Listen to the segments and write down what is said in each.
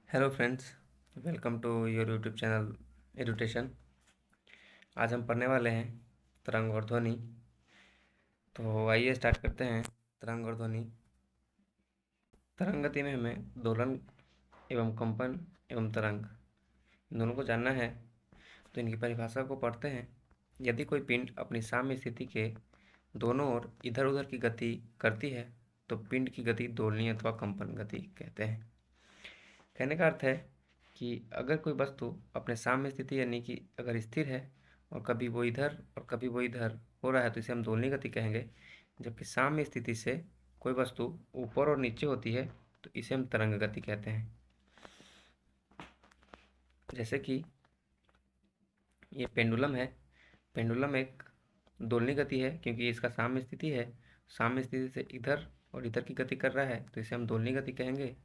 Hello friends, welcome to your YouTube channel Edutation. आज हम पढ़ने वाले हैं तरंग और ध्वनि। तो आइए स्टार्ट करते हैं। तरंग और ध्वनि। तरंग गति में हमें दोलन एवं कंपन एवं तरंग इन दोनों को जानना है। तो इनकी परिभाषा को पढ़ते हैं। यदि कोई पिंड अपनी साम्य स्थिति के दोनों ओर इधर उधर की गति करती है तो पिंड की गति दोलनीय अथवा कंपन गति कहते हैं। कहने का अर्थ है कि अगर कोई वस्तु अपने साम्य स्थिति यानी कि अगर स्थिर है और कभी वो इधर और कभी वो इधर हो रहा है तो इसे हम दोलनीय गति कहेंगे। जबकि साम्य स्थिति से कोई वस्तु ऊपर और नीचे होती है तो इसे हम तरंग गति कहते हैं। जैसे कि ये पेंडुलम है। पेंडुलम एक दोलनीय गति है क्योंकि इसका साम्य स्थिति है। साम्य स्थिति से इधर और इधर की गति कर रहा है तो इसे हम दोलनीय गति कहेंगे।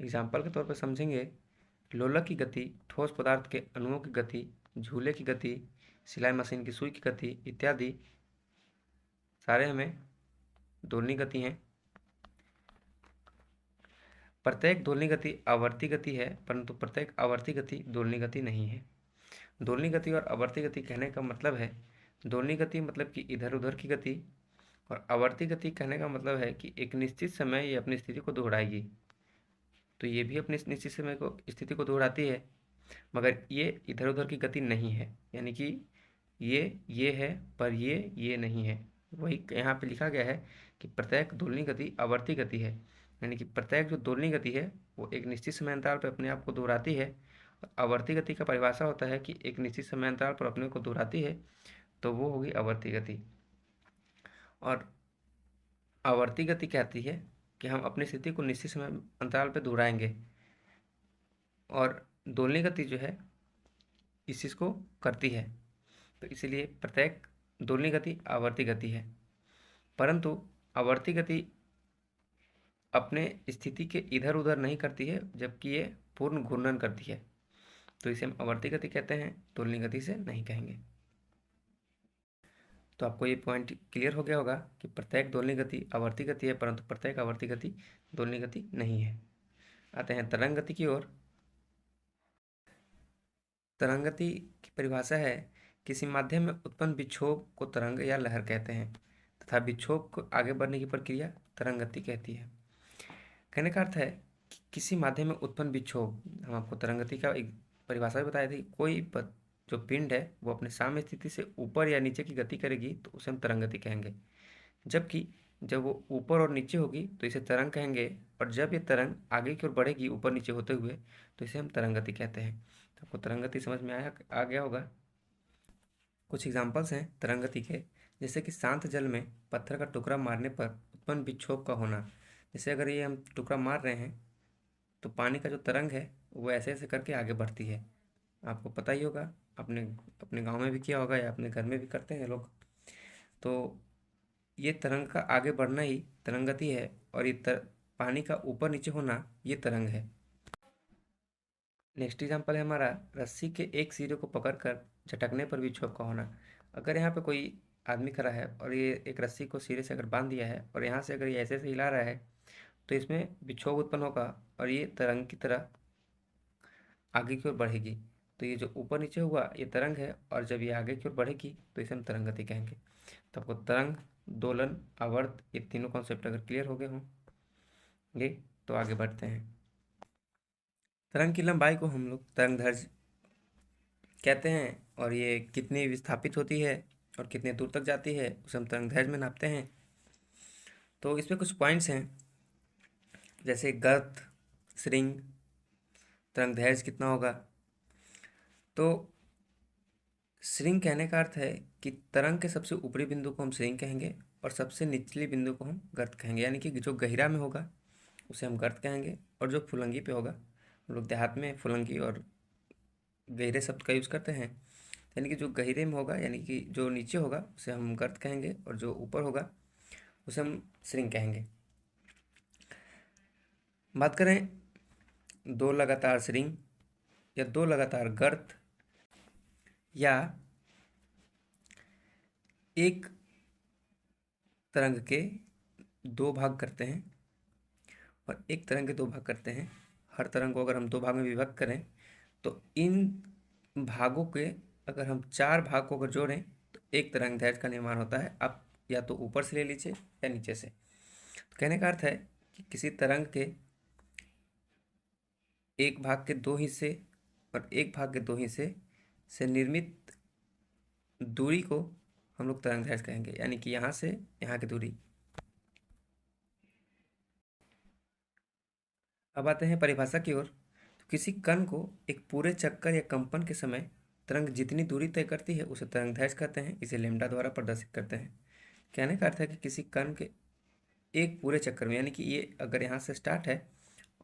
एग्जाम्पल के तौर पर समझेंगे। लोलक की गति, ठोस पदार्थ के अणुओं की गति, झूले की गति, सिलाई मशीन की सुई की गति इत्यादि सारे हमें दोलनीय गति हैं। प्रत्येक दोलनीय गति आवर्ती गति है परंतु प्रत्येक आवर्ती गति दोलनीय गति नहीं है। दोलनीय गति और आवर्ती गति कहने का मतलब है, दोलनीय गति मतलब कि इधर उधर की गति, और आवर्ती गति कहने का मतलब है कि एक निश्चित समय ये अपनी स्थिति को दोहराएगी। तो ये भी अपनी निश्चित समय को स्थिति को दोहराती है मगर ये इधर उधर की गति नहीं है। यानी कि ये है पर ये नहीं है। वही यहाँ पे लिखा गया है कि प्रत्येक दोलनीय गति आवर्ती गति है। यानी कि प्रत्येक जो दोलनीय गति है वो एक निश्चित समय अंतराल पर अपने आप को दोहराती है। आवर्ती गति का परिभाषा होता है कि एक निश्चित समय अंतराल पर अपने को दोहराती है तो वो होगी आवर्ती गति। और आवर्ती गति कहती है कि हम अपनी स्थिति को निश्चित समय अंतराल पर दोहराएंगे, और दोलनीय गति जो है इस चीज़ को करती है। तो इसीलिए प्रत्येक दोलनीय गति आवर्ती गति है, परंतु आवर्ती गति अपने स्थिति के इधर उधर नहीं करती है जबकि ये पूर्ण घूर्णन करती है। तो इसे हम आवर्ती गति कहते हैं, दोलनीय गति से नहीं कहेंगे। तो आपको ये पॉइंट क्लियर हो गया होगा कि प्रत्येक दोलनीय गति आवर्ती गति है परंतु प्रत्येक आवर्ती गति दोलनीय गति नहीं है। आते हैं तरंग गति की ओर। तरंग गति की परिभाषा है, किसी माध्यम में उत्पन्न विक्षोभ को तरंग या लहर कहते हैं तथा विक्षोभ को आगे बढ़ने की प्रक्रिया तरंग गति कहती है। कहने का अर्थ है कि किसी माध्यम में उत्पन्न विक्षोभ, हम आपको तरंग गति का एक परिभाषा भी बताई थी। जो पिंड है वो अपने साम्य स्थिति से ऊपर या नीचे की गति करेगी तो उसे हम तरंग गति कहेंगे। जबकि जब वो ऊपर और नीचे होगी तो इसे तरंग कहेंगे, और जब ये तरंग आगे की ओर बढ़ेगी ऊपर नीचे होते हुए तो इसे हम तरंग गति कहते हैं। तो आपको तरंग गति समझ में आ गया होगा। कुछ एग्जाम्पल्स हैं तरंग गति के, जैसे कि शांत जल में पत्थर का टुकड़ा मारने पर उत्पन्न विक्षोभ का होना। जैसे अगर ये हम टुकड़ा मार रहे हैं तो पानी का जो तरंग है वो ऐसे ऐसे करके आगे बढ़ती है। आपको पता ही होगा, अपने अपने गांव में भी किया होगा या अपने घर में भी करते हैं लोग। तो ये तरंग का आगे बढ़ना ही तरंग गति है, और पानी का ऊपर नीचे होना ये तरंग है। नेक्स्ट एग्जाम्पल है हमारा, रस्सी के एक सिरे को पकड़कर झटकने पर विक्षोभ का होना। अगर यहाँ पे कोई आदमी खड़ा है और ये एक रस्सी को सिरे से अगर बांध दिया है और यहाँ से अगर ये ऐसे ऐसे हिला रहा है तो इसमें विक्षोभ उत्पन्न होगा और ये तरंग की तरह आगे की ओर बढ़ेगी। तो ये जो ऊपर नीचे हुआ ये तरंग है, और जब ये आगे की ओर बढ़ेगी तो इसे हम तरंग गति कहेंगे। तो आपको तरंग, दोलन, आवर्त ये तीनों कॉन्सेप्ट अगर क्लियर हो गए होंगे तो आगे बढ़ते हैं। तरंग की लंबाई को हम लोग तरंग दैर्ध्य कहते हैं, और ये कितनी विस्थापित होती है और कितने दूर तक जाती है उसे हम तरंग दैर्ध्य में नापते हैं। तो इसमें कुछ पॉइंट्स हैं, जैसे गर्त, श्रृंग, तरंग दैर्ध्य कितना होगा। तो श्रृंग कहने का अर्थ है कि तरंग के सबसे ऊपरी बिंदु को हम श्रृंग कहेंगे और सबसे निचली बिंदु को हम गर्त कहेंगे। यानी कि जो गहिरा में होगा उसे हम गर्त कहेंगे, और जो फुलंगी पे होगा, हम लोग देहात में फुलंगी और गहरे शब्द का यूज़ करते हैं। यानी कि जो गहरे में होगा यानी कि जो नीचे होगा उसे हम गर्त कहेंगे, और जो ऊपर होगा उसे हम श्रृंग कहेंगे। बात करें दो लगातार श्रृंग या दो लगातार गर्त, या एक तरंग के दो भाग करते हैं और एक तरंग के दो भाग करते हैं हर तरंग को अगर हम 2 भाग में विभक्त करें तो इन भागों के अगर हम 4 भाग को अगर जोड़ें तो एक तरंगदैर्घ्य का निर्माण होता है। आप या तो ऊपर से ले लीजिए या नीचे से। तो कहने का अर्थ है कि किसी तरंग के एक भाग के 2 हिस्से और एक भाग के 2 हिस्से से निर्मित दूरी को हम लोग तरंगदैर्घ्य कहेंगे, यानी कि यहाँ से यहाँ की दूरी। अब आते हैं परिभाषा की ओर। तो किसी कण को एक पूरे चक्कर या कंपन के समय तरंग जितनी दूरी तय करती है उसे तरंगदैर्घ्य कहते हैं। इसे लैम्ब्डा द्वारा प्रदर्शित करते हैं। कहने का अर्थ है कि किसी कण के एक पूरे चक्कर में, यानी कि ये अगर यहाँ से स्टार्ट है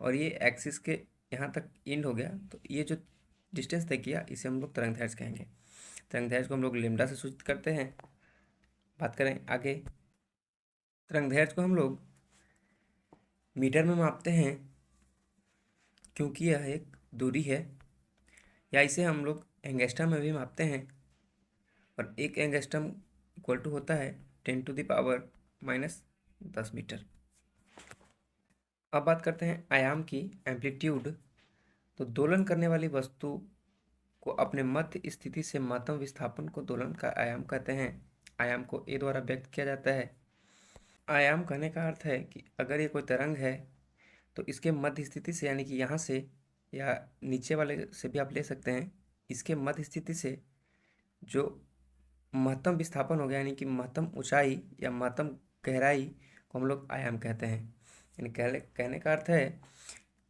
और ये एक्सिस के यहाँ तक एंड हो गया, तो ये जो डिस्टेंस तय किया इसे हम लोग तरंगदैर्घ्य कहेंगे। तरंगदैर्घ्य को हम लोग लैम्ब्डा से सूचित करते हैं। बात करें आगे, तरंगदैर्घ्य को हम लोग मीटर में मापते हैं क्योंकि यह एक दूरी है, या इसे हम लोग एंगस्ट्रम में भी मापते हैं, और एक एंगस्ट्रम इक्वल टू होता है 10⁻⁻10 मीटर। अब बात करते हैं आयाम की, एम्पलीट्यूड। तो दोलन करने वाली वस्तु को अपने मध्य स्थिति से महत्तम विस्थापन को दोलन का आयाम कहते हैं। आयाम को ए द्वारा व्यक्त किया जाता है। आयाम कहने का अर्थ है कि अगर ये कोई तरंग है तो इसके मध्य स्थिति से, यानी कि यहाँ से या नीचे वाले से भी आप ले सकते हैं, इसके मध्य स्थिति से जो महत्तम विस्थापन हो गया, यानी कि महत्तम ऊंचाई या महत्तम गहराई को हम लोग आयाम कहते हैं। यानी कहने का अर्थ है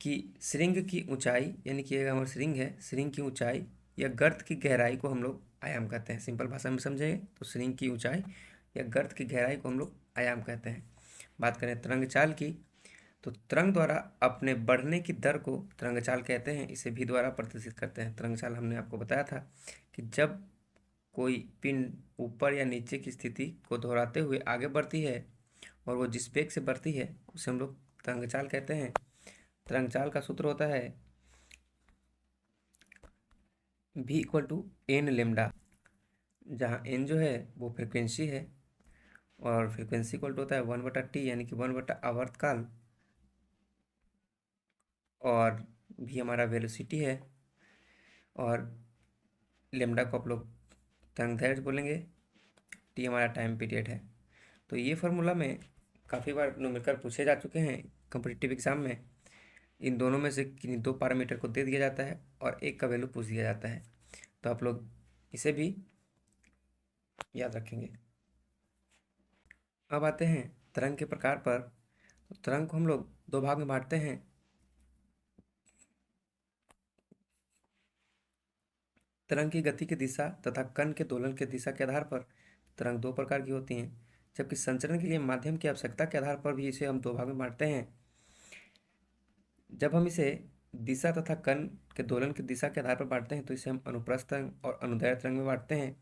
कि श्रृंग की ऊंचाई, यानी कि अगर हमारा श्रृंग है, श्रृंग की ऊंचाई या गर्त की गहराई को हम लोग आयाम कहते हैं। सिंपल भाषा में समझेंगे तो श्रृंग की ऊंचाई या गर्त की गहराई को हम लोग आयाम कहते हैं। बात करें तरंग चाल की, तो तरंग द्वारा अपने बढ़ने की दर को तरंग चाल कहते हैं। इसे भी द्वारा प्रदर्शित करते हैं। तरंग चाल हमने आपको बताया था कि जब कोई पिंड ऊपर या नीचे की स्थिति को दोहराते हुए आगे बढ़ती है और वो जिस वेग से बढ़ती है उसे हम लोग तरंग चाल कहते हैं। तरंग चाल का सूत्र होता है v = n लेमडा, जहाँ n जो है वो फ्रिक्वेंसी है और फ्रिक्वेंसी इक्वल टू होता है 1/t, यानी कि 1/आवर्तकाल, और भी हमारा वेलोसिटी है, और लेमडा को आप लोग तरंगदैर्घ्य बोलेंगे, टी हमारा टाइम पीरियड है। तो ये फार्मूला में काफ़ी बार न्यूमेरिकल पूछे जा चुके हैं कॉम्पिटिटिव एग्जाम में। इन दोनों में से किन्हीं 2 पैरामीटर को दे दिया जाता है और एक का वैल्यू पूछ दिया जाता है, तो आप लोग इसे भी याद रखेंगे। अब आते हैं तरंग के प्रकार पर। तो तरंग को हम लोग 2 भाग में बांटते हैं। तरंग की गति की दिशा तथा कण के दोलन के दिशा के आधार पर तरंग 2 प्रकार की होती हैं, जबकि संचरण के लिए माध्यम की आवश्यकता के आधार पर भी इसे हम 2 भाग में बांटते हैं। जब हम इसे दिशा तथा कण के दोलन की दिशा के आधार पर बांटते हैं तो इसे हम अनुप्रस्थ तरंग और अनुदैर्घ्य तरंग में बांटते हैं,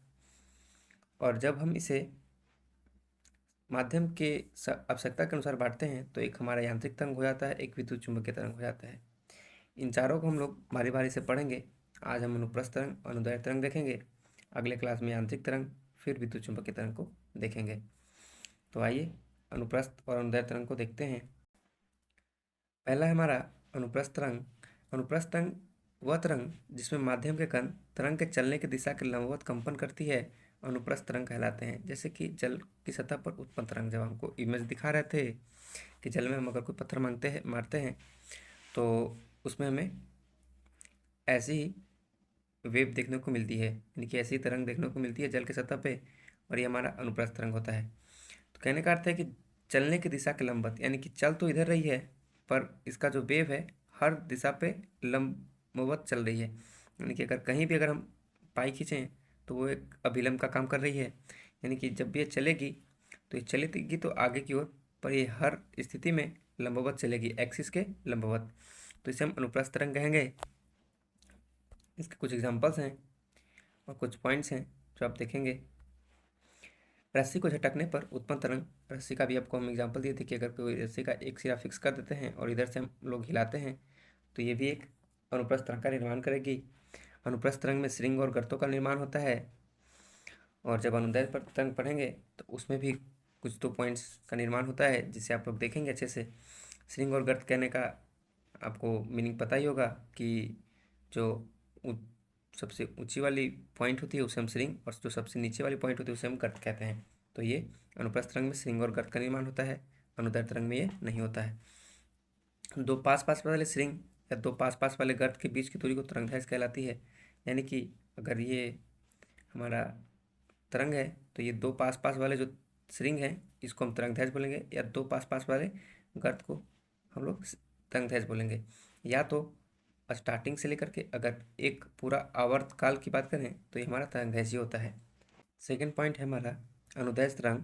और जब हम इसे माध्यम के आवश्यकता के अनुसार बांटते हैं तो एक हमारा यांत्रिक तरंग हो जाता है, एक विद्युत चुंबकीय तरंग हो जाता है। इन चारों को हम लोग बारी बारी से पढ़ेंगे। आज हम अनुप्रस्थ तरंग, अनुदैर्घ्य तरंग देखेंगे, अगले क्लास में यांत्रिक तरंग, फिर विद्युत चुंबकीय तरंग को देखेंगे। तो आइए अनुप्रस्थ और अनुदैर्घ्य तरंग को देखते हैं। पहला है हमारा अनुप्रस्थ तरंग। अनुप्रस्थ तरंग वह तरंग जिसमें माध्यम के कण तरंग के चलने की दिशा के लंबवत कंपन करती है, अनुप्रस्थ तरंग कहलाते हैं। जैसे कि जल की सतह पर उत्पन्न तरंग, जब हमको इमेज दिखा रहे थे कि जल में हम अगर कोई पत्थर मारते हैं तो उसमें हमें ऐसी ही वेव देखने को मिलती है, यानी कि ऐसी तरंग देखने को मिलती है जल की सतह पे, और ये हमारा अनुप्रस्थ तरंग होता है। तो कहने का अर्थ है कि चलने की दिशा के लंबवत, यानी कि चल तो इधर रही है पर इसका जो वेव है हर दिशा पे लंबवत चल रही है, यानी कि अगर कहीं भी अगर हम पाई खींचें तो वो एक अभिलंब का काम कर रही है, यानी कि जब ये चलेगी तो ये चलेगी तो आगे की ओर, पर ये हर स्थिति में लंबवत चलेगी, एक्सिस के लंबवत। तो इसे हम अनुप्रस्थ तरंग कहेंगे। इसके कुछ एग्जांपल्स हैं और कुछ पॉइंट्स हैं जो आप देखेंगे। रस्सी को झटकने पर उत्पन्न तरंग, रस्सी का भी आपको हम एग्जांपल दिए थे कि अगर कोई रस्सी का एक सिरा फिक्स कर देते हैं और इधर से हम लोग हिलाते हैं तो ये भी एक अनुप्रस्थ तरंग का निर्माण करेगी। अनुप्रस्थ तरंग में श्रृंग और गर्तों का निर्माण होता है, और जब अनुदैर्घ्य तरंग पढ़ेंगे तो उसमें भी कुछ 2 पॉइंट्स का निर्माण होता है जिसे आप लोग देखेंगे अच्छे से। श्रृंग और गर्त कहने का आपको मीनिंग पता ही होगा कि जो ऊ- सबसे ऊंची वाली पॉइंट होती है उसे हम श्रिंग, और जो सबसे नीचे वाली पॉइंट होती है उसे हम गर्त कहते हैं। तो ये अनुप्रस्थ तरंग में श्रिंग और गर्त का निर्माण होता है, अनुदैर्ध्य तरंग में ये नहीं होता है। दो पास पास वाले श्रिंग या दो पास पास वाले गर्त के बीच की दूरी को तरंगदैर्घ्य कहलाती है। यानी कि अगर ये हमारा तरंग है तो ये दो पास पास वाले जो श्रिंग हैं इसको हम तरंगदैर्घ्य बोलेंगे, या दो पास पास वाले गर्त को हम लोग तरंगदैर्घ्य बोलेंगे। या तो स्टार्टिंग से लेकर के अगर एक पूरा आवर्त काल की बात करें तो ये हमारा तरंगदैर्घ्य होता है। सेकेंड पॉइंट है हमारा अनुदैर्ध्य तरंग।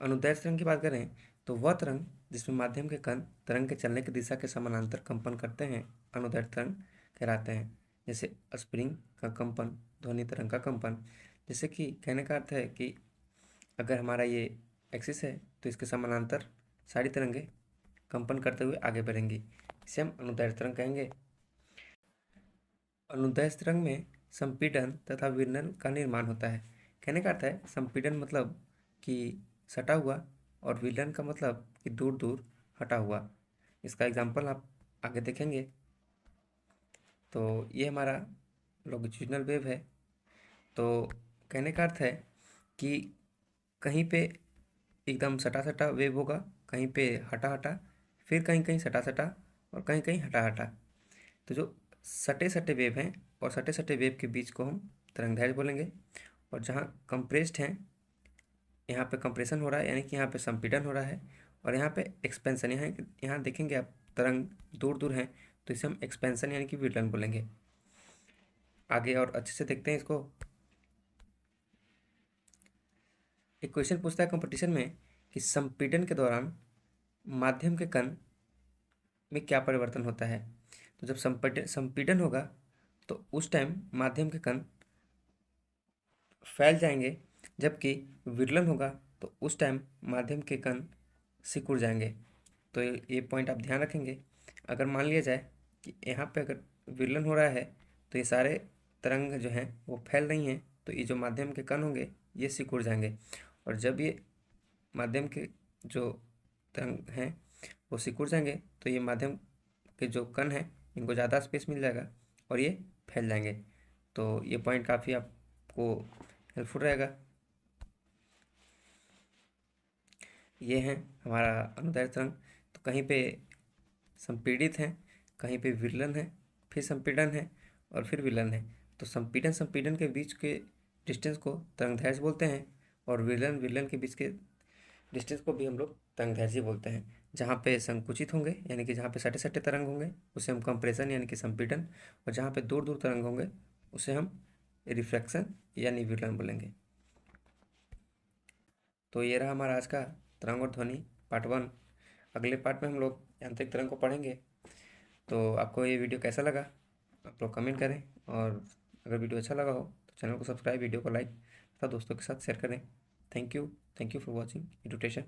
अनुदैर्ध्य तरंग की बात करें तो वह तरंग जिसमें माध्यम के कण तरंग के चलने की दिशा के समानांतर कंपन करते हैं अनुदैर्ध्य तरंग कहलाते हैं। जैसे स्प्रिंग का कंपन, ध्वनि तरंग का कंपन। जैसे कि कहने का अर्थ है कि अगर हमारा ये एक्सिस है तो इसके समानांतर सारी तरंगें कंपन करते हुए आगे बढ़ेंगी, इसे हम अनुदैर्ध्य तरंग कहेंगे। अनुदैर्ध्य तरंग में संपीड़न तथा विवर्तन का निर्माण होता है। कहने का अर्थ है संपीड़न मतलब कि सटा हुआ, और विवर्तन का मतलब कि दूर दूर हटा हुआ। इसका एग्जाम्पल आप आगे देखेंगे। तो ये हमारा लॉन्गिट्यूडिनल वेव है। तो कहने का अर्थ है कि कहीं पे एकदम सटा सटा वेव होगा, कहीं पे हटा हटा, फिर कहीं कहीं सटा सटा, और कहीं कहीं हटा हटा। तो जो सटे सटे वेव हैं और सटे सटे वेव के बीच को हम तरंगदैर्घ्य बोलेंगे। और जहाँ कंप्रेस्ड हैं यहाँ पे कंप्रेशन हो रहा है, यानी कि यहाँ पे संपीड़न हो रहा है, और यहाँ पे एक्सपेंशन, यहाँ देखेंगे आप तरंग दूर दूर हैं तो इसे हम एक्सपेंशन यानी कि विवर्तन बोलेंगे। आगे और अच्छे से देखते हैं इसको। एक क्वेश्चन पूछता है कंपटीशन में कि संपीड़न के दौरान माध्यम के कण में क्या परिवर्तन होता है। तो जब संपीड़न होगा तो उस टाइम माध्यम के कण फैल जाएंगे, जबकि विरलन होगा तो उस टाइम माध्यम के कण सिकुड़ जाएंगे। तो ये पॉइंट आप ध्यान रखेंगे। अगर मान लिया जाए कि यहाँ पे अगर विरलन हो रहा है तो ये सारे तरंग जो हैं वो फैल रही हैं, तो ये जो माध्यम के कण होंगे ये सिकुड़ जाएंगे। और जब ये माध्यम के जो तरंग हैं वो सिकुड़ जाएंगे तो ये माध्यम के जो कण हैं इनको ज़्यादा स्पेस मिल जाएगा और ये फैल जाएंगे। तो ये पॉइंट काफ़ी आपको हेल्पफुल रहेगा। ये है हमारा अनुदैर्ध्य तरंग। तो कहीं पे संपीड़ित है, कहीं पे विलयन है, फिर संपीड़न है, और फिर विलयन है। तो संपीड़न संपीड़न के बीच के डिस्टेंस को तरंगदैर्घ्य बोलते हैं, और विलयन विलयन के बीच के डिस्टेंस को भी हम लोग तरंगदैर्घ्य बोलते हैं। जहाँ पे संकुचित होंगे यानी कि जहाँ पे सटे सटे तरंग होंगे उसे हम कंप्रेशन यानी कि संपीड़न, और जहाँ पे दूर दूर तरंग होंगे उसे हम रिफ्रैक्शन यानी विलयन बोलेंगे। तो ये रहा हमारा आज का तरंग और ध्वनि पार्ट 1। अगले पार्ट में हम लोग यांत्रिक तरंग को पढ़ेंगे। तो आपको ये वीडियो कैसा लगा आप लोग कमेंट करें, और अगर वीडियो अच्छा लगा हो तो चैनल को सब्सक्राइब, वीडियो को लाइक तथा दोस्तों के साथ शेयर करें। Thank you for watching agitation.